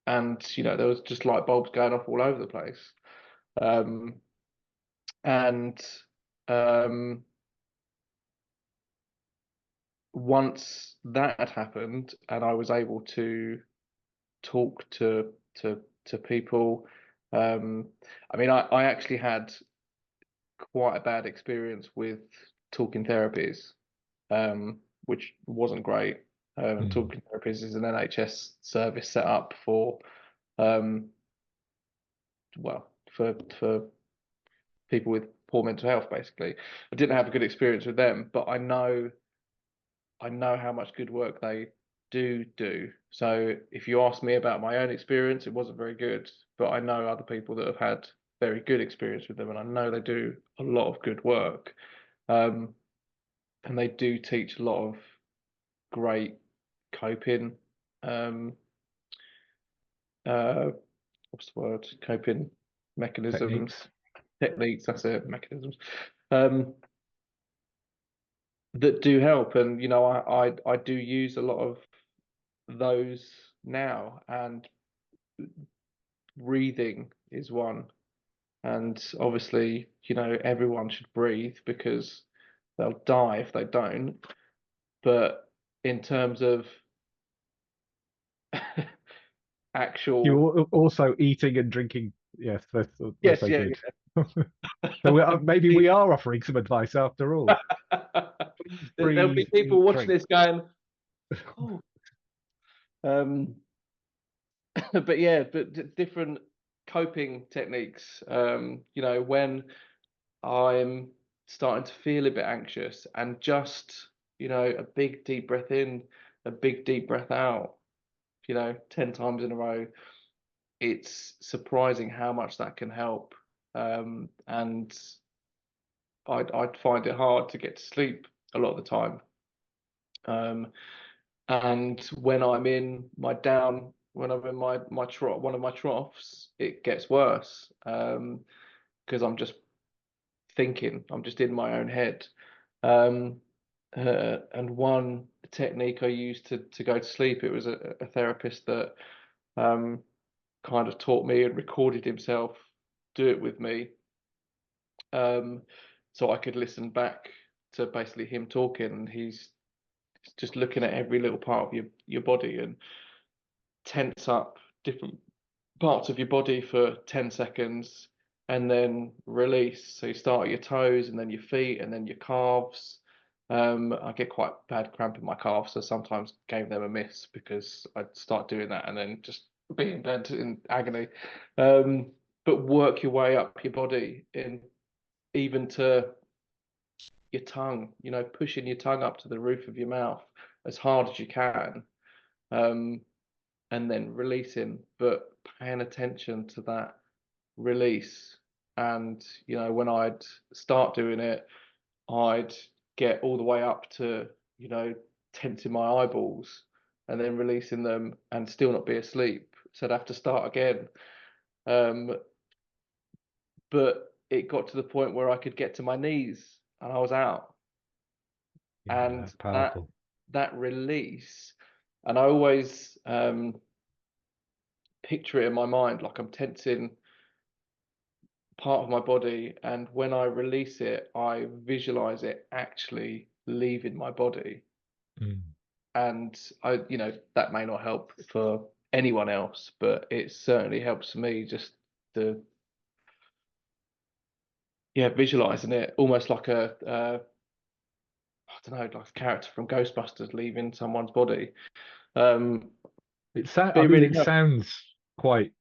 And, there was just light bulbs going off all over the place. Um, and um, once that had happened, and I was able to talk to people, um, I mean, I actually had quite a bad experience with talking therapies, which wasn't great. mm, Talking therapies is an NHS service set up for um, well, for people with poor mental health, basically. I didn't have a good experience with them, but I know how much good work they do. So if you ask me about my own experience, it wasn't very good, but I know other people that have had very good experience with them, and I know they do a lot of good work. Um, and they do teach a lot of great coping, um, uh, what's the word? Coping mechanisms, Techniques. techniques, that's it, mechanisms, um, that do help. And, I do use a lot of those now, and breathing is one. And obviously, everyone should breathe because they'll die if they don't. But in terms of actual, You also eating and drinking. Yes, they're yes, so yeah, good. So maybe yeah. we are offering some advice after all. Please There'll be breathe, people eat, watching drink. this going, oh, um, but yeah, but different coping techniques. When I'm starting to feel a bit anxious, and just, a big deep breath in, a big deep breath out, 10 times in a row, it's surprising how much that can help. And I'd find it hard to get to sleep a lot of the time. Um, and when I'm in my trough, one of my troughs, it gets worse. Because I'm just in my own head. Um, and one technique I used to go to sleep, it was a therapist that um, kind of taught me and recorded himself do it with me, um, so I could listen back to basically him talking, and he's just looking at every little part of your body and tense up different parts of your body for 10 seconds and then release. So you start at your toes and then your feet and then your calves. I get quite bad cramp in my calves, so sometimes gave them a miss because I'd start doing that and then just be in bed in agony. But work your way up your body in, even to your tongue, pushing your tongue up to the roof of your mouth as hard as you can. Um, and then releasing, but paying attention to that release. And, when I'd start doing it, I'd get all the way up to, tensing my eyeballs and then releasing them and still not be asleep. So I'd have to start again. Um, but it got to the point where I could get to my knees and I was out. Yeah, And that's that powerful. that release, and I always picture it in my mind like I'm tensing part of my body, and when I release it, I visualize it actually leaving my body. Mm. And that may not help for anyone else, but it certainly helps me just to, yeah, visualizing it almost like I don't know, like a character from Ghostbusters leaving someone's body. Um, but I it mean, really it helps. sounds quite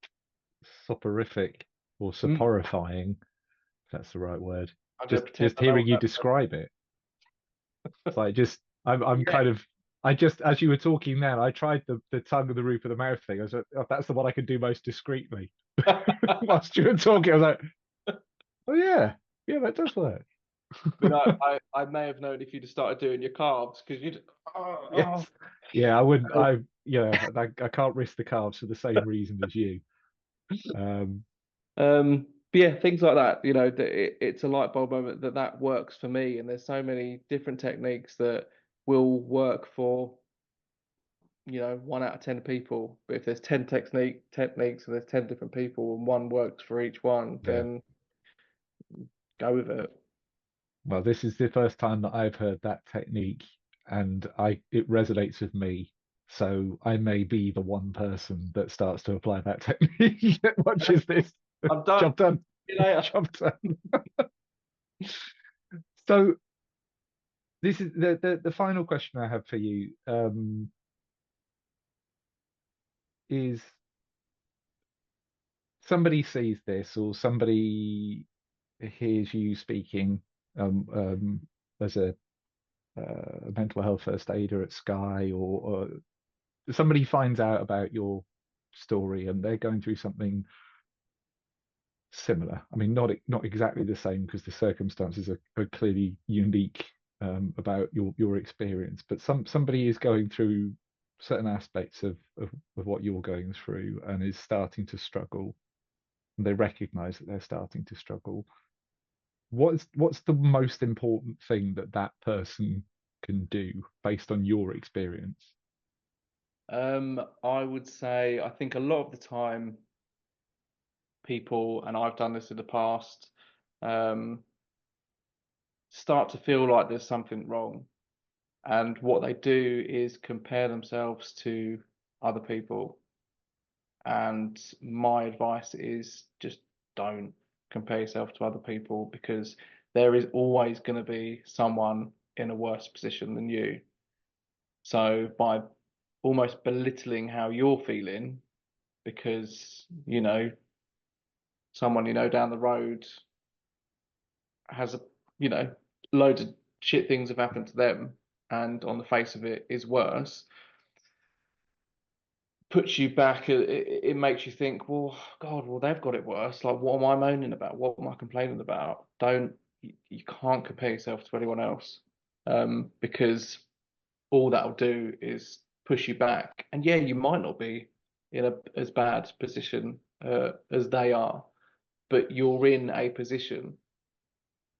soporific or Mm, soporifying, if that's the right word. I'm going Just to pretend just I know hearing what you that. describe it, it's like just I'm Yeah. kind of I just as you were talking then, I tried the tongue and the roof of the mouth thing. I was like, oh, that's the one I can do most discreetly. Whilst you were talking, I was like, oh yeah, yeah, that does work. But I may have known if you'd have started doing your calves because you'd. Oh, Yes, yeah, I wouldn't. oh. I can't risk the calves for the same reason as you. Um, But yeah, things like that. It's a light bulb moment that works for me. And there's so many different techniques that will work for 1 out of 10 people. But if there's 10 techniques and there's 10 different people and one works for each one, yeah. then go with it. Well, this is the first time that I've heard that technique, and I it resonates with me. So I may be the one person that starts to apply that technique that watches this. I'm done. Job done. See you later. Job done. So this is the final question I have for you, is somebody sees this, or somebody hears you speaking as a mental health first aider at Sky, or somebody finds out about your story and they're going through something similar. I mean, not exactly the same because the circumstances are clearly unique about your experience, but somebody is going through certain aspects of what you're going through and is starting to struggle. And they recognize that they're starting to struggle. What's the most important thing that that person can do based on your experience? I would say I think a lot of the time people, and I've done this in the past, um, start to feel like there's something wrong. And what they do is compare themselves to other people. And my advice is just don't compare yourself to other people because there is always going to be someone in a worse position than you. So by almost belittling how you're feeling, because someone down the road has you know loads of shit things have happened to them, and on the face of it is worse, puts you back. It makes you think, well, God, well, they've got it worse. Like, what am I moaning about? What am I complaining about? Don't you can't compare yourself to anyone else, because all that'll do is push you back. And yeah, you might not be in a as bad position as they are, but you're in a position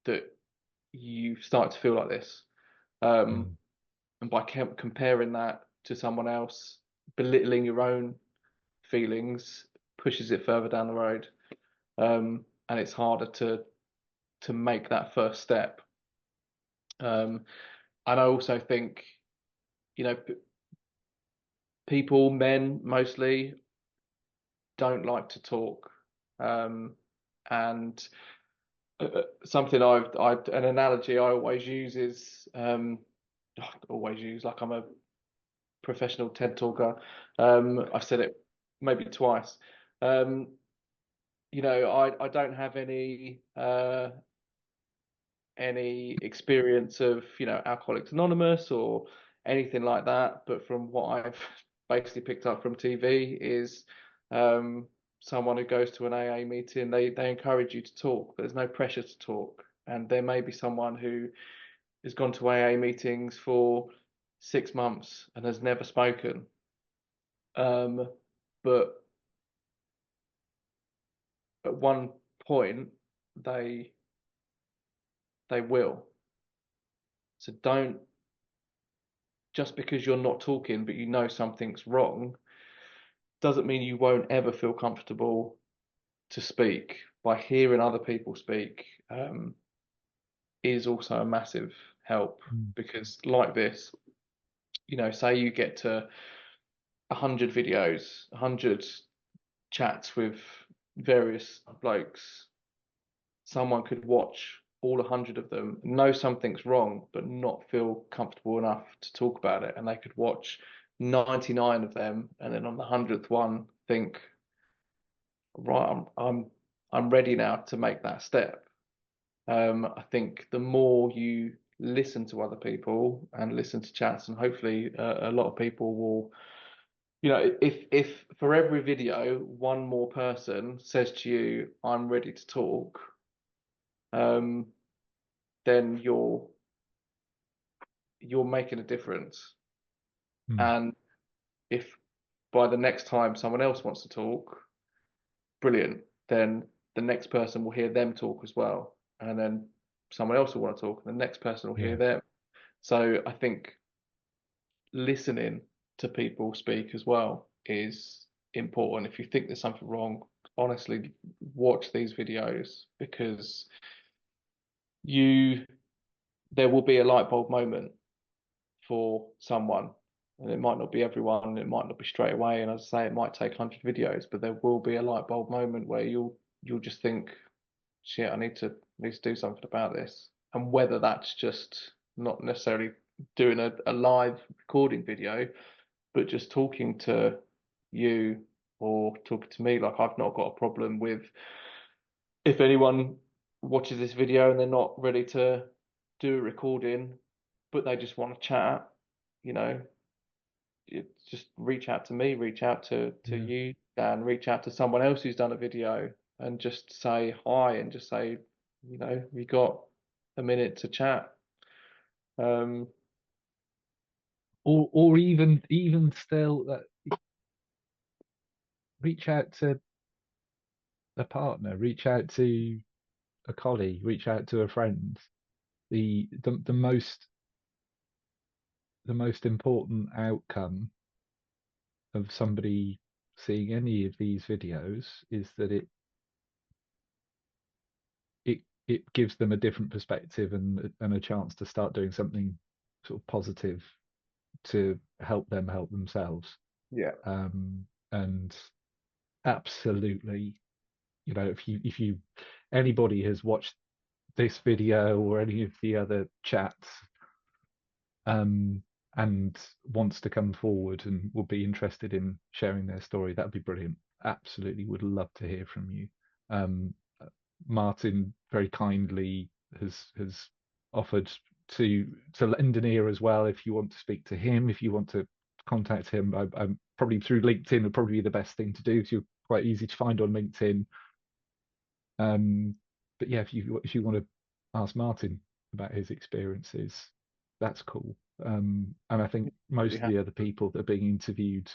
that you start to feel like this. Um, Mm, and by comparing that to someone else, belittling your own feelings pushes it further down the road, and it's harder to make that first step. Um, and I also think, you know, people, men mostly, don't like to talk, and something an analogy I always use is, always use like I'm a professional TED talker. I've said it maybe twice. Um, I don't have any experience of, Alcoholics Anonymous or anything like that. But from what I've basically picked up from TV is, um, someone who goes to an AA meeting, they encourage you to talk, but there's no pressure to talk. And there may be someone who has gone to AA meetings for 6 months and has never spoken. But at one point, they they will. So don't, just because you're not talking, but you know something's wrong, doesn't mean you won't ever feel comfortable to speak. By hearing other people speak, is also a massive help, mm, because like this, say you get to 100 videos, 100 chats with various blokes, someone could watch all 100 of them, know something's wrong, but not feel comfortable enough to talk about it. And they could watch 99 of them, and then on the 100th one, think, right, I'm ready now to make that step. I think the more you listen to other people and listen to chats, and hopefully a lot of people will, if for every video one more person says to you, I'm ready to talk, um, then you're making a difference. mm. And if by the next time someone else wants to talk, brilliant, then the next person will hear them talk as well. And then someone else will want to talk, and the next person will hear Yeah. them. So I think listening to people speak as well is important. If you think there's something wrong, honestly, watch these videos, because you there will be a light bulb moment for someone. And it might not be everyone, it might not be straight away. And as I say, it might take 100 videos, but there will be a light bulb moment where you'll just think, shit, I need to do something about this. And whether that's just not necessarily doing a live recording video, but just talking to you or talking to me. Like I've not got a problem with if anyone watches this video and they're not ready to do a recording, but they just want to chat, you know, just reach out to me, reach out to Yeah. you, and reach out to someone else who's done a video and just say hi and just say, we got a minute to chat. Um, Or even still that reach out to a partner, reach out to a colleague, reach out to a friend. The most important outcome of somebody seeing any of these videos is that it gives them a different perspective and a chance to start doing something sort of positive to help them help themselves. yeah, And absolutely, if you anybody has watched this video or any of the other chats, um, and wants to come forward and will be interested in sharing their story, that'd be brilliant. Absolutely would love to hear from you. Um, Martin very kindly has offered to lend an ear as well if you want to speak to him, if you want to contact him. I'm probably through LinkedIn would probably be the best thing to do because you're quite easy to find on LinkedIn. But yeah, if you want to ask Martin about his experiences, that's cool. And I think most of the other people that are being interviewed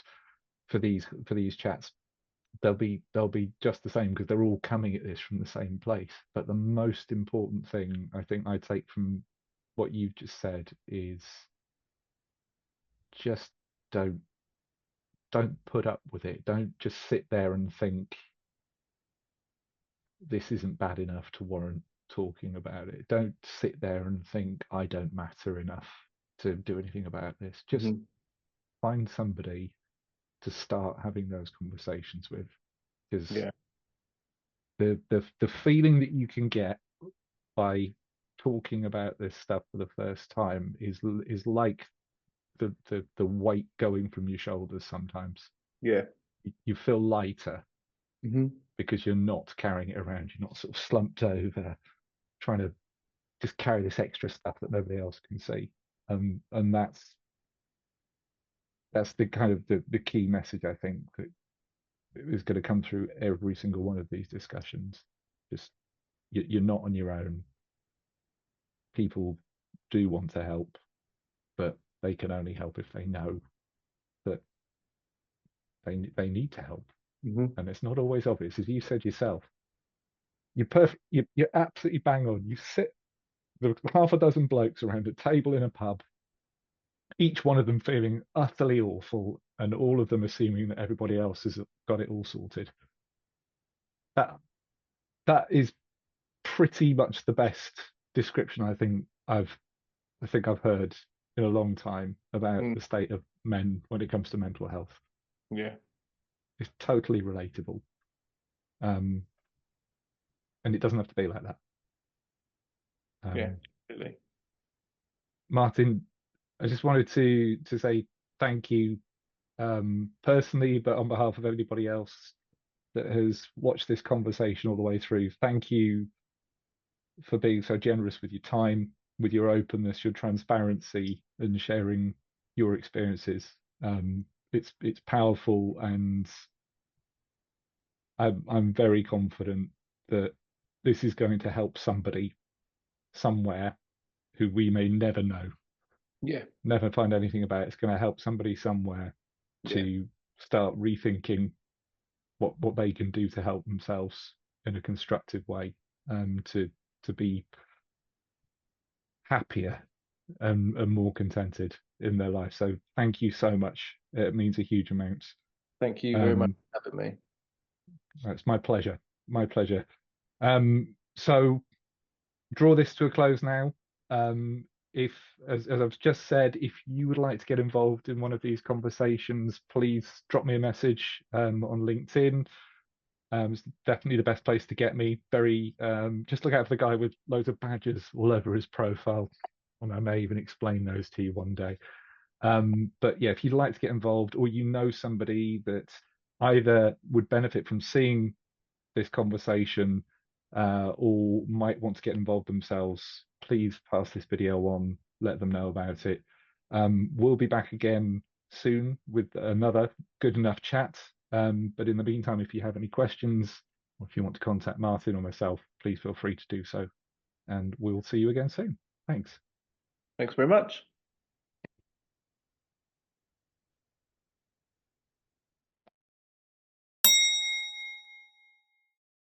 for these chats, they'll be just the same because they're all coming at this from the same place. But the most important thing I think I take from what you've just said is just don't don't put up with it. Don't just sit there and think this isn't bad enough to warrant talking about it. Don't sit there and think I don't matter enough to do anything about this. Just mhm, find somebody to start having those conversations with, because yeah, the feeling that you can get by talking about this stuff for the first time is like the weight going from your shoulders sometimes. yeah, You feel lighter hmm because you're not carrying it around. You're not sort of slumped over trying to just carry this extra stuff that nobody else can see. And that's the kind of the key message I think that is going to come through every single one of these discussions. Just you're not on your own. People do want to help, but they can only help if they know that they need to help. hmm And it's not always obvious, as you said yourself. You're perfect. You're absolutely bang on. You sit with half a dozen blokes around a table in a pub, each one of them feeling utterly awful, and all of them assuming that everybody else has got it all sorted. That that is pretty much the best description I think I've heard in a long time about mm, the state of men when it comes to mental health. yeah, It's totally relatable, um, and it doesn't have to be like that. yeah, Um, absolutely. Martin, I just wanted to say thank you, personally, but on behalf of anybody else that has watched this conversation all the way through. Thank you for being so generous with your time, with your openness, your transparency, and sharing your experiences. It's powerful, and I'm very confident that this is going to help somebody somewhere who we may never know, Yeah, never find anything about. It's going to help somebody somewhere yeah, to start rethinking what they can do to help themselves in a constructive way, to be happier and more contented in their life. So thank you so much. It means a huge amount. thank you very much Um, for having me. it's my pleasure. My pleasure. So draw this to a close now. Um, if, as I've just said, if you would like to get involved in one of these conversations, please drop me a message on LinkedIn. It's definitely the best place to get me. Very, just look out for the guy with loads of badges all over his profile, and I may even explain those to you one day. But yeah, if you'd like to get involved, or you know somebody that either would benefit from seeing this conversation or might want to get involved themselves, please pass this video on, let them know about it. We'll be back again soon with another Good Enough chat. But in the meantime, if you have any questions or if you want to contact Martin or myself, please feel free to do so. And we'll see you again soon. Thanks. Thanks very much.